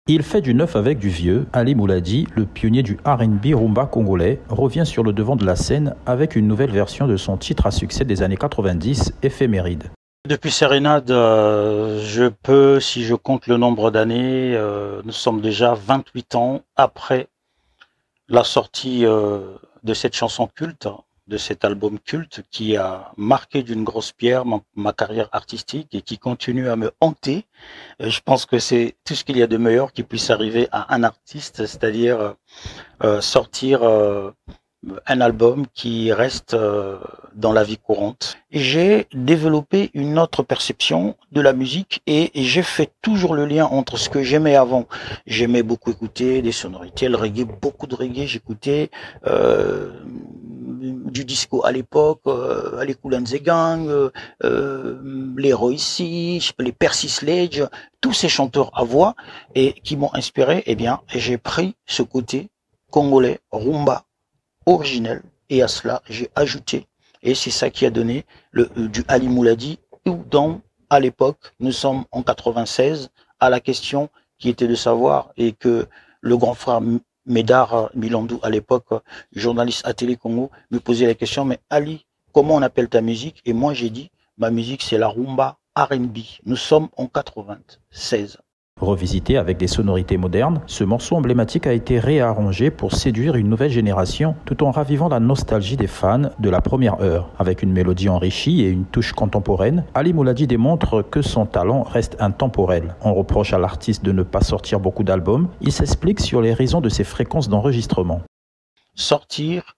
Il fait du neuf avec du vieux. Ali Moulady, le pionnier du R&B rumba congolais, revient sur le devant de la scène avec une nouvelle version de son titre à succès des années 90, Éphéméride. Depuis Sérénade, je peux, si je compte le nombre d'années, nous sommes déjà 28 ans après la sortie de cette chanson culte, de cet album culte qui a marqué d'une grosse pierre ma carrière artistique et qui continue à me hanter. Je pense que c'est tout ce qu'il y a de meilleur qui puisse arriver à un artiste, c'est-à-dire sortir un album qui reste dans la vie courante. J'ai développé une autre perception de la musique et j'ai fait toujours le lien entre ce que j'aimais avant. J'aimais beaucoup écouter des sonorités, le reggae, beaucoup de reggae, j'écoutais du disco à l'époque, les Kool and the Gang, les Royce, les Percy Sledge, tous ces chanteurs à voix et qui m'ont inspiré. Eh bien, j'ai pris ce côté congolais, rumba, originel, et à cela j'ai ajouté, et c'est ça qui a donné du Ali Moulady, où à l'époque, nous sommes en 96, à la question qui était de savoir, et que le grand frère Médard Milandou, à l'époque, journaliste à Télé Congo, me posait la question, mais Ali, comment on appelle ta musique? Et moi j'ai dit, ma musique c'est la rumba R&B. Nous sommes en 96. Revisité avec des sonorités modernes, ce morceau emblématique a été réarrangé pour séduire une nouvelle génération tout en ravivant la nostalgie des fans de la première heure. Avec une mélodie enrichie et une touche contemporaine, Ali Moulady démontre que son talent reste intemporel. On reproche à l'artiste de ne pas sortir beaucoup d'albums. Il s'explique sur les raisons de ses fréquences d'enregistrement. Sortir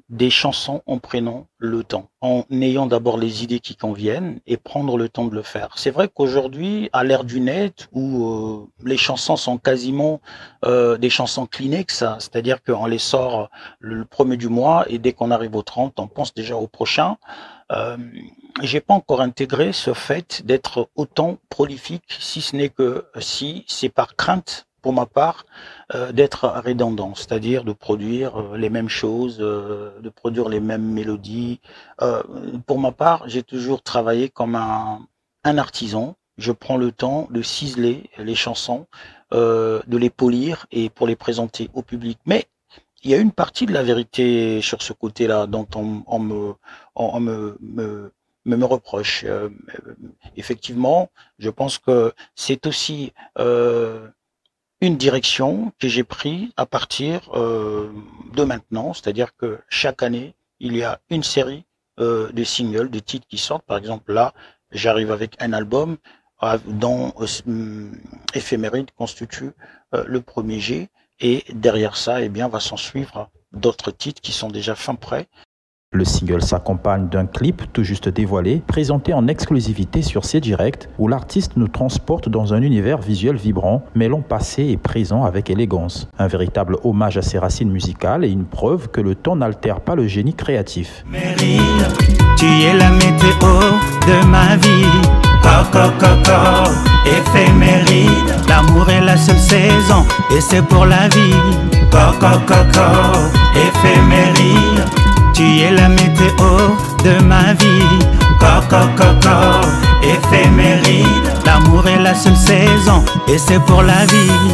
des chansons en prenant le temps, en ayant d'abord les idées qui conviennent et prendre le temps de le faire. C'est vrai qu'aujourd'hui, à l'ère du net, où les chansons sont quasiment des chansons Kleenex, c'est-à-dire qu'on les sort le premier du mois et dès qu'on arrive au 30, on pense déjà au prochain. J'ai pas encore intégré ce fait d'être autant prolifique, si ce n'est que si c'est par crainte pour ma part, d'être redondant, c'est-à-dire de produire les mêmes choses, de produire les mêmes mélodies. Pour ma part, j'ai toujours travaillé comme un artisan. Je prends le temps de ciseler les chansons, de les polir et pour les présenter au public. Mais il y a une partie de la vérité sur ce côté-là dont on me reproche. Effectivement, je pense que c'est aussi une direction que j'ai prise à partir de maintenant, c'est-à-dire que chaque année, il y a une série de singles, de titres qui sortent. Par exemple, là, j'arrive avec un album dont Éphéméride constitue le premier G, et derrière ça, eh bien, va s'en suivre d'autres titres qui sont déjà fin prêts. Le single s'accompagne d'un clip tout juste dévoilé, présenté en exclusivité sur C-Direct, où l'artiste nous transporte dans un univers visuel vibrant, mêlant passé et présent avec élégance. Un véritable hommage à ses racines musicales et une preuve que le temps n'altère pas le génie créatif. Éphéméride, tu es la météo de ma vie. Coco, éphéméride, l'amour est la seule saison et c'est pour la vie. Coco, éphéméride, tu es la météo de ma vie. Coco, éphéméride, l'amour est la seule saison et c'est pour la vie.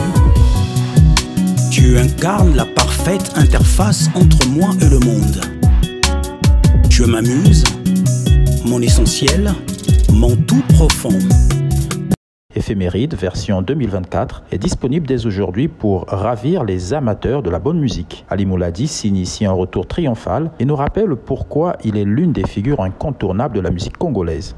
Tu incarnes la parfaite interface entre moi et le monde. Je m'amuse, mon essentiel, mon tout profond. Éphéméride, version 2024, est disponible dès aujourd'hui pour ravir les amateurs de la bonne musique. Ali Moulady signe ici un retour triomphal et nous rappelle pourquoi il est l'une des figures incontournables de la musique congolaise.